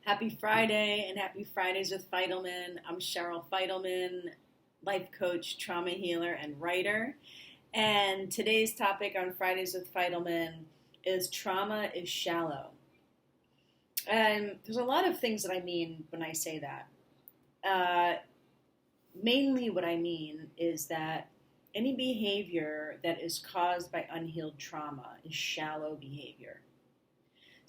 Happy Friday and happy Fridays with Fidelman. I'm Cheryl Fidelman, life coach, trauma healer, and writer. And today's topic on Fridays with Fidelman is trauma is shallow. And there's a lot of things that I mean when I say that. Mainly what I mean is that any behavior that is caused by unhealed trauma is shallow behavior.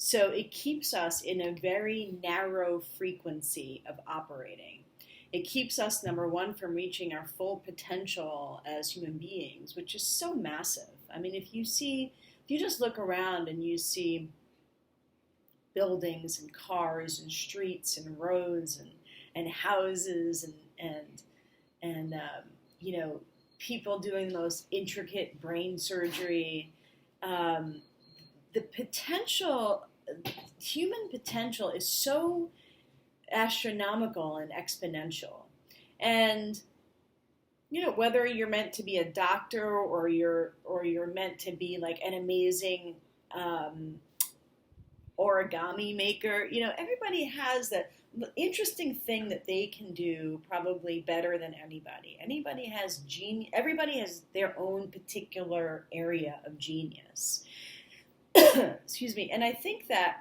So it keeps us in a very narrow frequency of operating. It keeps us, number one, from reaching our full potential as human beings, which is so massive. I mean, if you just look around and you see buildings and cars and streets and roads and houses and people doing the most intricate brain surgery, the potential, human potential is so astronomical and exponential. And, whether you're meant to be a doctor or you're meant to be like an amazing origami maker, everybody has that interesting thing that they can do probably better than anybody. Everybody has their own particular area of genius. Excuse me. And I think that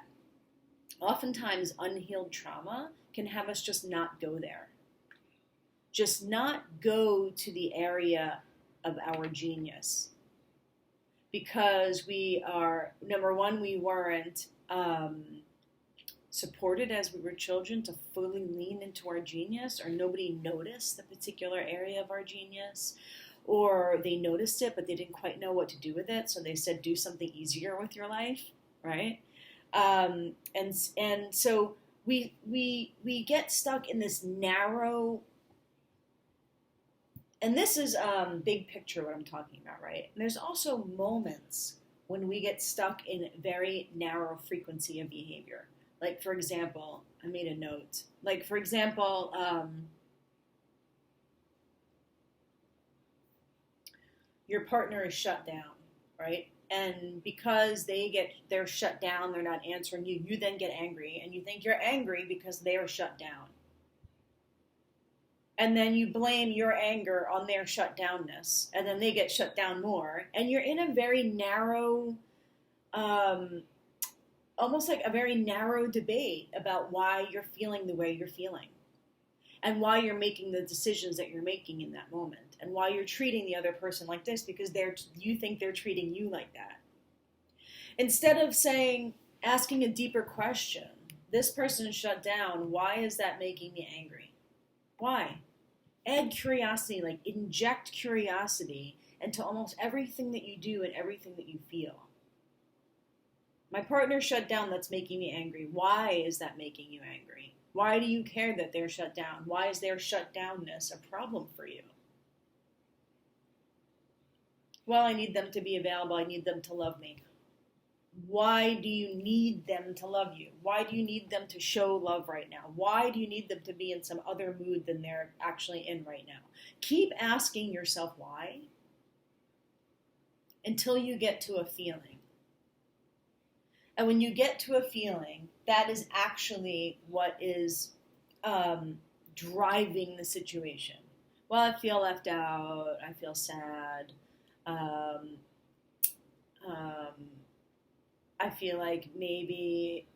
oftentimes unhealed trauma can have us just not go there. Just not go to the area of our genius. Because we are, number one, we weren't supported as we were children to fully lean into our genius, or nobody noticed the particular area of our genius. Or they noticed it, but they didn't quite know what to do with it, so they said, do something easier with your life, right? And so we get stuck in this narrow, and this is big picture what I'm talking about, right? And there's also moments when we get stuck in a very narrow frequency of behavior. Like, for example, I made a note. Like, for example, your partner is shut down, right? And because they're shut down, they're not answering you, you then get angry, and you think you're angry because they are shut down. And then you blame your anger on their shutdownness, and then they get shut down more, and you're in a very narrow, almost like a very narrow debate about why you're feeling the way you're feeling. And why you're making the decisions that you're making in that moment. And why you're treating the other person like this because you think they're treating you like that. Instead of asking a deeper question, this person is shut down, why is that making me angry? Why? Add curiosity, like inject curiosity into almost everything that you do and everything that you feel. My partner shut down, that's making me angry. Why is that making you angry? Why do you care that they're shut down? Why is their shutdownness a problem for you? Well, I need them to be available. I need them to love me. Why do you need them to love you? Why do you need them to show love right now? Why do you need them to be in some other mood than they're actually in right now? Keep asking yourself why until you get to a feeling. And when you get to a feeling, that is actually what is driving the situation. Well, I feel left out. I feel sad. I feel like maybe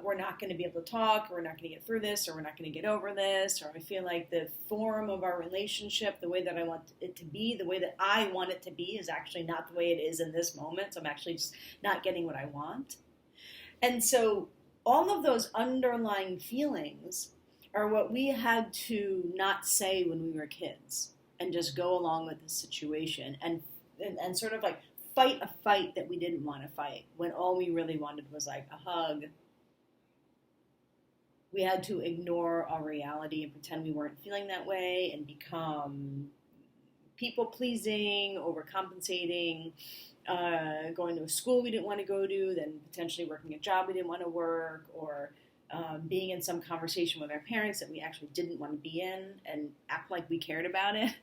we're not going to be able to talk, or we're not going to get through this, or we're not going to get over this, or I feel like the form of our relationship, the way that I want it to be, the way that I want it to be is actually not the way it is in this moment, so I'm actually just not getting what I want. And so all of those underlying feelings are what we had to not say when we were kids and just go along with the situation and sort of like fight a fight that we didn't want to fight when all we really wanted was like a hug. We had to ignore our reality and pretend we weren't feeling that way and become people-pleasing, overcompensating, going to a school we didn't want to go to, then potentially working a job we didn't want to work, or being in some conversation with our parents that we actually didn't want to be in and act like we cared about it,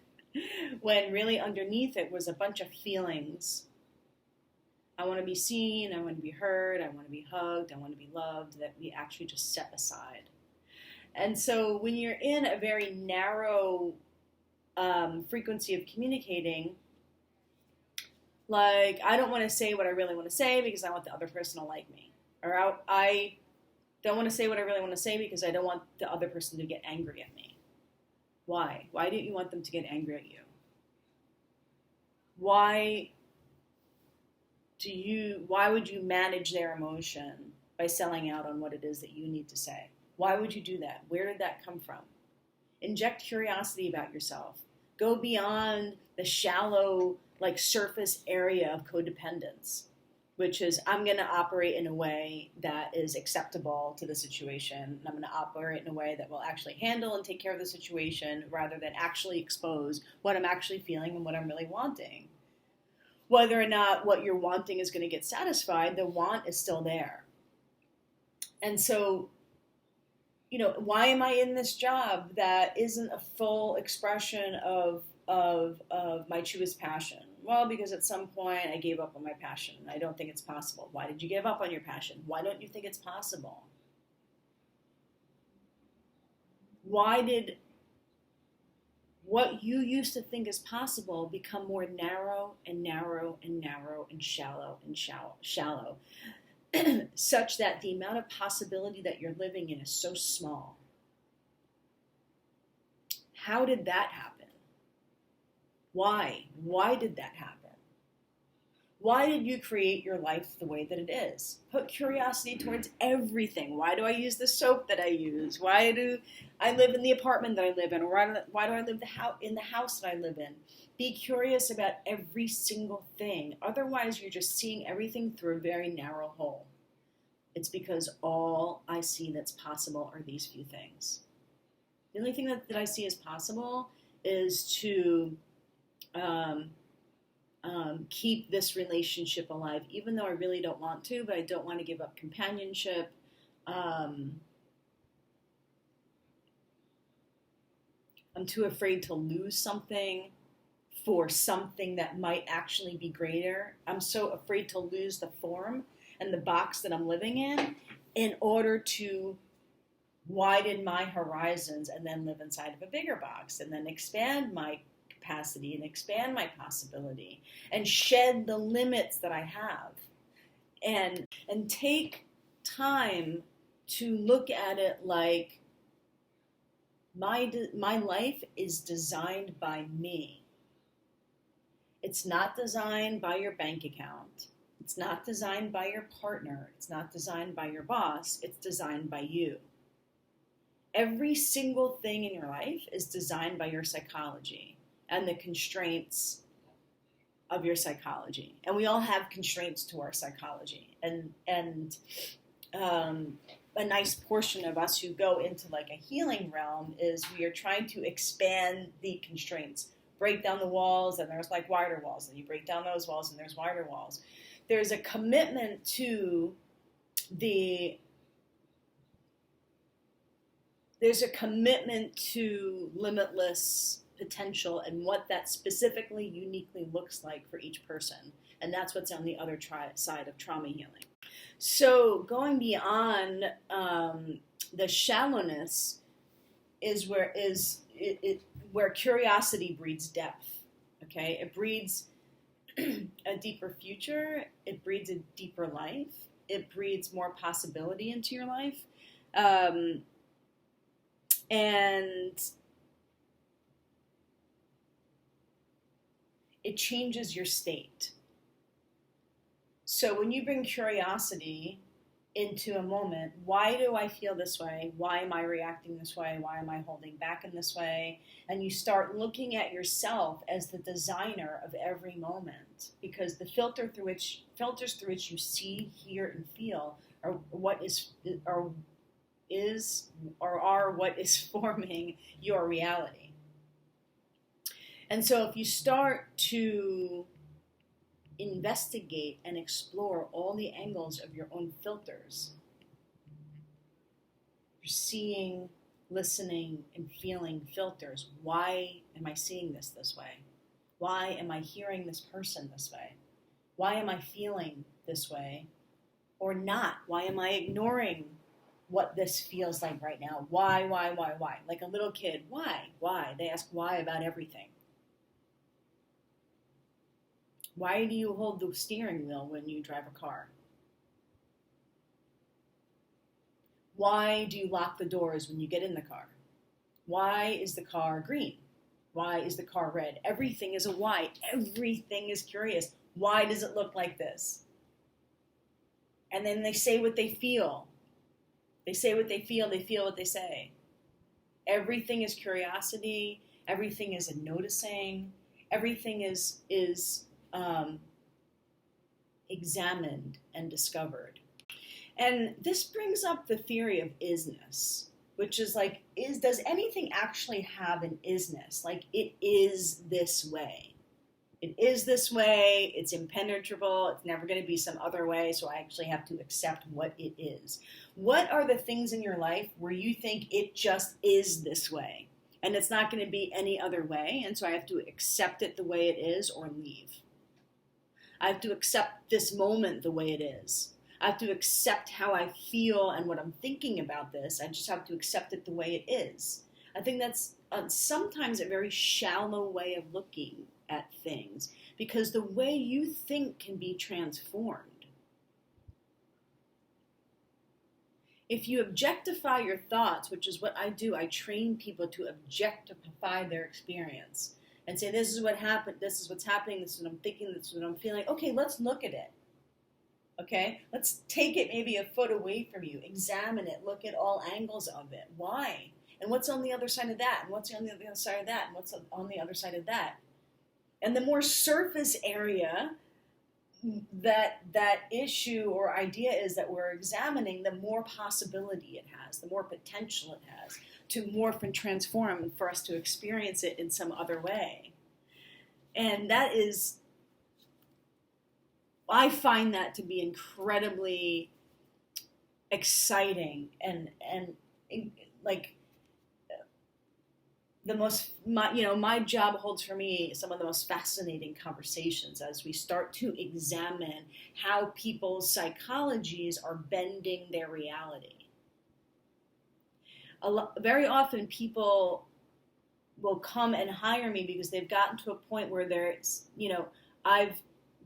when really underneath it was a bunch of feelings I want to be seen, I want to be heard, I want to be hugged, I want to be loved, that we actually just set aside. And so when you're in a very narrow frequency of communicating, like, I don't want to say what I really want to say because I want the other person to like me. Or I don't want to say what I really want to say because I don't want the other person to get angry at me. Why? Why don't you want them to get angry at you? Why would you manage their emotion by selling out on what it is that you need to say? Why would you do that? Where did that come from? Inject curiosity about yourself. Go beyond the shallow, like, surface area of codependence, which is, I'm going to operate in a way that is acceptable to the situation, and I'm going to operate in a way that will actually handle and take care of the situation rather than actually expose what I'm actually feeling and what I'm really wanting. Whether or not what you're wanting is going to get satisfied, the want is still there. And so, why am I in this job that isn't a full expression of my truest passion? Well, because at some point I gave up on my passion. I don't think it's possible. Why did you give up on your passion? Why don't you think it's possible? Why did what you used to think is possible become more narrow and narrow and narrow and shallow and shallow, such that the amount of possibility that you're living in is so small? How did that happen? Why? Why did that happen? Why did you create your life the way that it is? Put curiosity towards everything. Why do I use the soap that I use? Why do I live in the apartment that I live in? Or why do I live in the house that I live in? Be curious about every single thing. Otherwise, you're just seeing everything through a very narrow hole. It's because all I see that's possible are these few things. The only thing that I see as possible is to keep this relationship alive, even though I really don't want to, but I don't want to give up companionship. I'm too afraid to lose something for something that might actually be greater. I'm so afraid to lose the form and the box that I'm living in order to widen my horizons and then live inside of a bigger box and then expand my capacity and expand my possibility and shed the limits that I have and take time to look at it like my life is designed by me. It's not designed by your bank account. It's not designed by your partner. It's not designed by your boss. It's designed by you. Every single thing in your life is designed by your psychology and the constraints of your psychology. And we all have constraints to our psychology. And a nice portion of us who go into like a healing realm is we are trying to expand the constraints. Break down the walls, and there's like wider walls. And you break down those walls, and there's wider walls. There's a commitment to limitless potential and what that specifically uniquely looks like for each person. And that's what's on the other side of trauma healing. So going beyond the shallowness is where curiosity breeds depth. Okay, it breeds a deeper future. It breeds a deeper life. It breeds more possibility into your life. And it changes your state. So when you bring curiosity into a moment, why do I feel this way? Why am I reacting this way? Why am I holding back in this way? And you start looking at yourself as the designer of every moment, because the filters through which you see, hear, and feel are what is forming your reality. And so if you start to investigate and explore all the angles of your own filters, you're seeing, listening, and feeling filters. Why am I seeing this way? Why am I hearing this person this way? Why am I feeling this way or not? Why am I ignoring what this feels like right now? Why? Like a little kid, why? Why? They ask why about everything. Why do you hold the steering wheel when you drive a car? Why do you lock the doors when you get in the car? Why is the car green? Why is the car red? Everything is a why. Everything is curious. Why does it look like this? And then they say what they feel. They say what they feel what they say. Everything is curiosity. Everything is a noticing. Everything is examined and discovered. And this brings up the theory of isness, which is like, does anything actually have an isness? Like, it is this way. It is this way. It's impenetrable. It's never going to be some other way. So I actually have to accept what it is. What are the things in your life where you think it just is this way and it's not going to be any other way? And so I have to accept it the way it is or leave. I have to accept this moment the way it is. I have to accept how I feel and what I'm thinking about this. I just have to accept it the way it is. I think that's sometimes a very shallow way of looking at things, because the way you think can be transformed. If you objectify your thoughts, which is what I do, I train people to objectify their experience and say, this is what happened, this is what's happening, this is what I'm thinking, this is what I'm feeling. Okay, let's look at it. Okay, let's take it maybe a foot away from you, examine it, look at all angles of it. Why? And what's on the other side of that? And what's on the other side of that? And what's on the other side of that? And the more surface area that issue or idea is that we're examining, the more possibility it has, the more potential it has to morph and transform and for us to experience it in some other way. And that is, I find that to be incredibly exciting and like my job holds for me some of the most fascinating conversations as we start to examine how people's psychologies are bending their reality. Very often people will come and hire me because they've gotten to a point where I've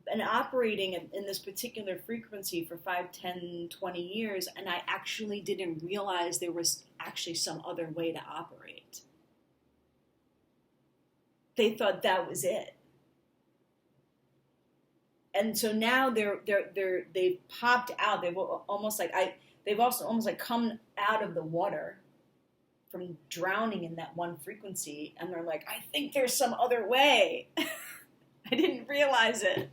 been operating in this particular frequency for 5, 10, 20 years, and I actually didn't realize there was actually some other way to operate. They thought that was it. And so now they've popped out. They've almost like come out of the water from drowning in that one frequency, and they're like, I think there's some other way. I didn't realize it.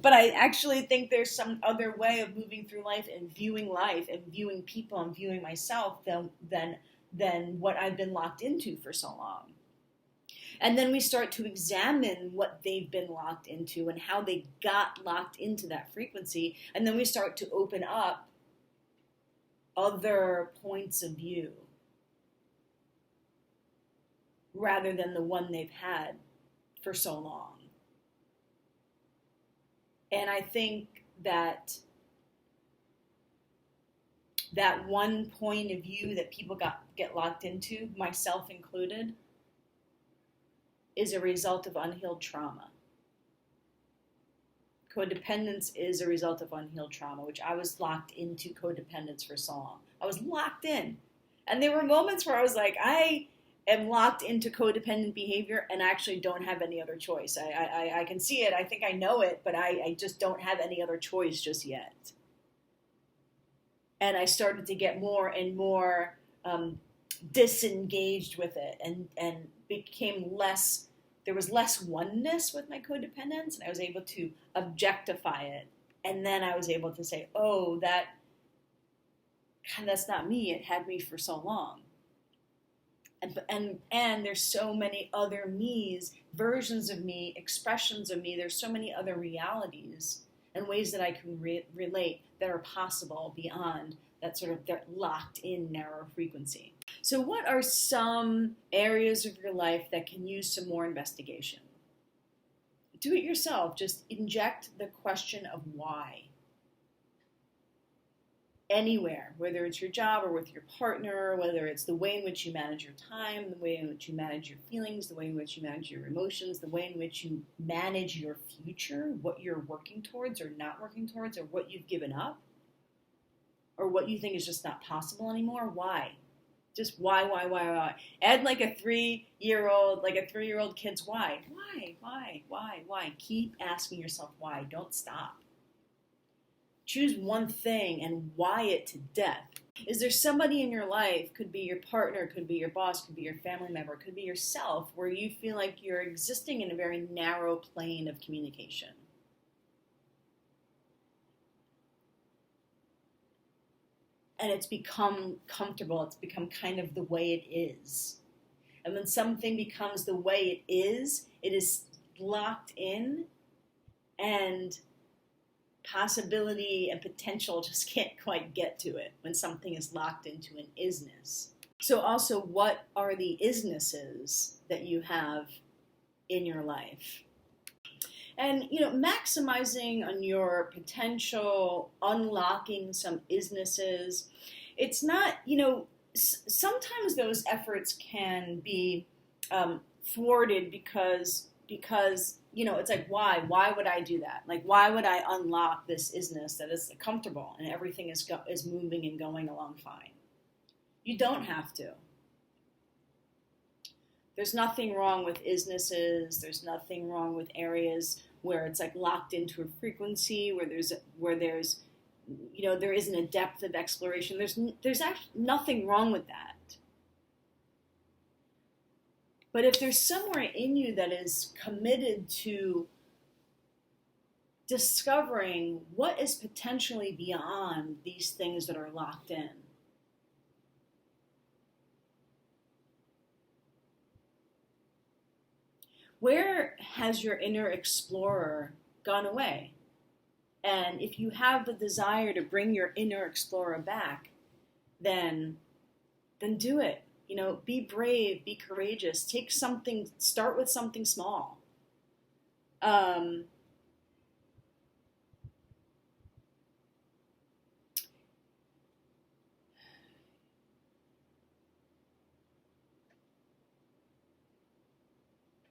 But I actually think there's some other way of moving through life and viewing people and viewing myself than what I've been locked into for so long. And then we start to examine what they've been locked into and how they got locked into that frequency. And then we start to open up other points of view rather than the one they've had for so long. And I think that one point of view that people get locked into, myself included, is a result of unhealed trauma. Codependence is a result of unhealed trauma, which I was locked into codependence for so long. I was locked in. And there were moments where I was like, I am locked into codependent behavior and I actually don't have any other choice. I can see it, I think I know it, but I just don't have any other choice just yet. And I started to get more and more disengaged with it and became less, there was less oneness with my codependence, and I was able to objectify it. And then I was able to say, oh, that's not me. It had me for so long. And there's so many other me's, versions of me, expressions of me. There's so many other realities and ways that I can relate that are possible beyond that sort of that locked in narrow frequency. So what are some areas of your life that can use some more investigation do it yourself. Just inject the question of why. Anywhere, whether it's your job or with your partner, whether it's the way in which you manage your time, the way in which you manage your feelings, the way in which you manage your emotions, the way in which you manage your future, what you're working towards or not working towards, or what you've given up, or what you think is just not possible anymore. Why? Just why? Add like a 3-year-old kid's why. Why? Keep asking yourself why. Don't stop. Choose one thing and why it to death. Is there somebody in your life, could be your partner, could be your boss, could be your family member, could be yourself, where you feel like you're existing in a very narrow plane of communication? And it's become comfortable, it's become kind of the way it is. And when something becomes the way it is locked in, and possibility and potential just can't quite get to it when something is locked into an isness. So also, what are the isnesses that you have in your life? And, maximizing on your potential, unlocking some isnesses. It's not, sometimes those efforts can be thwarted because it's like, why? Why would I do that? Like, why would I unlock this isness that is comfortable and everything is moving and going along fine? You don't have to. There's nothing wrong with isnesses. There's nothing wrong with areas where it's like locked into a frequency, where there's there isn't a depth of exploration. There's actually nothing wrong with that. But if there's somewhere in you that is committed to discovering what is potentially beyond these things that are locked in, where has your inner explorer gone away? And if you have the desire to bring your inner explorer back, then do it. Be brave, be courageous. Start with something small.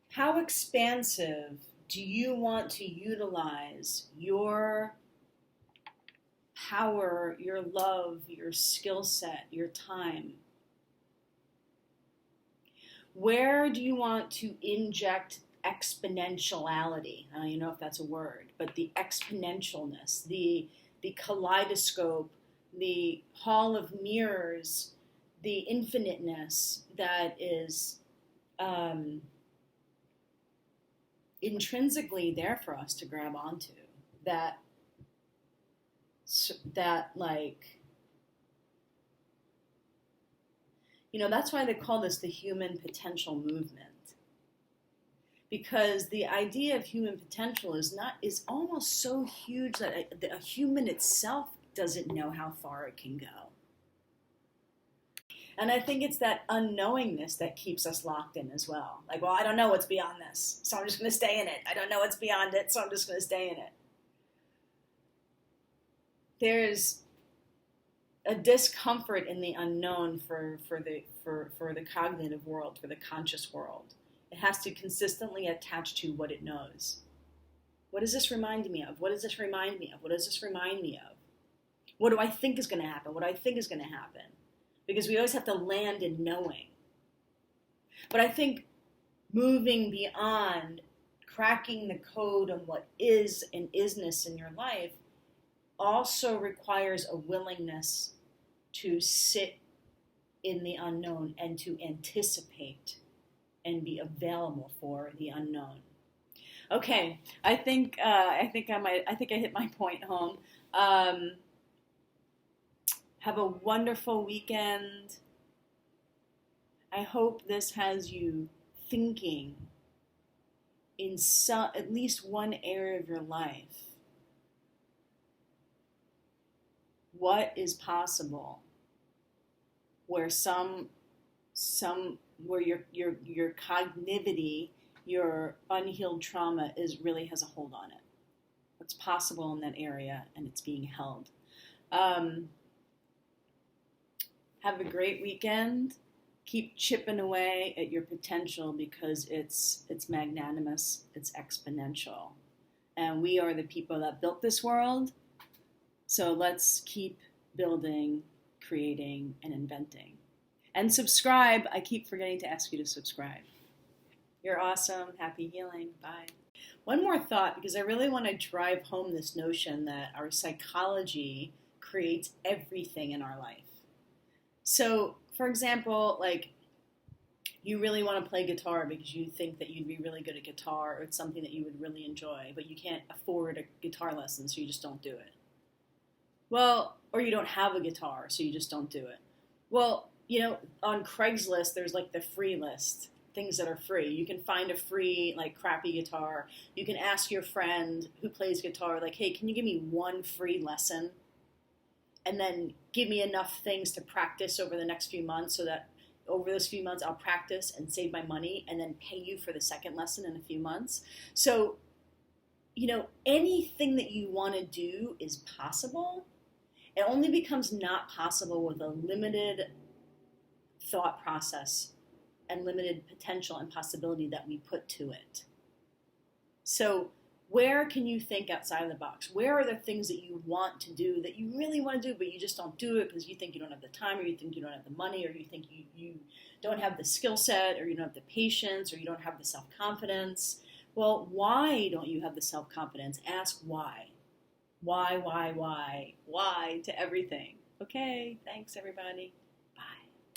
How expansive do you want to utilize your power, your love, your skill set, your time? Where do you want to inject exponentiality? I don't even know if that's a word, but the exponentialness, the kaleidoscope, the hall of mirrors, the infiniteness that is intrinsically there for us to grab onto. That's why they call this the human potential movement. Because the idea of human potential is almost so huge that a human itself doesn't know how far it can go. And I think it's that unknowingness that keeps us locked in as well. Like, well, I don't know what's beyond this, so I'm just going to stay in it. I don't know what's beyond it, so I'm just going to stay in it. There's a discomfort in the unknown for the cognitive world, for the conscious world. It has to consistently attach to what it knows. What does this remind me of? What does this remind me of? What does this remind me of? What do I think is going to happen? What do I think is going to happen? Because we always have to land in knowing. But I think moving beyond cracking the code on what is and isness in your life also requires a willingness to sit in the unknown and to anticipate and be available for the unknown. Okay, I think I hit my point home. Have a wonderful weekend. I hope this has you thinking in at least one area of your life. What is possible? Where where your cognitivity your unhealed trauma really has a hold on it. What's possible in that area, and it's being held. Have a great weekend. Keep chipping away at your potential because it's magnanimous, it's exponential. And we are the people that built this world. So let's keep building, creating, and inventing. And subscribe. I keep forgetting to ask you to subscribe. You're awesome. Happy healing. Bye. One more thought, because I really want to drive home this notion that our psychology creates everything in our life. So, for example, like, you really want to play guitar because you think that you'd be really good at guitar, or it's something that you would really enjoy, but you can't afford a guitar lesson, so you just don't do it. Well, or you don't have a guitar, so you just don't do it. Well, on Craigslist, there's like the free list, things that are free. You can find a free, like, crappy guitar. You can ask your friend who plays guitar, like, hey, can you give me one free lesson? And then give me enough things to practice over the next few months so that over those few months I'll practice and save my money and then pay you for the second lesson in a few months. So, anything that you want to do is possible. It only becomes not possible with a limited thought process and limited potential and possibility that we put to it. So, where can you think outside of the box? Where are the things that you want to do that you really want to do, but you just don't do it because you think you don't have the time, or you think you don't have the money, or you think you don't have the skill set, or you don't have the patience, or you don't have the self-confidence? Well, why don't you have the self-confidence? Ask why. Why to everything. Okay, thanks everybody.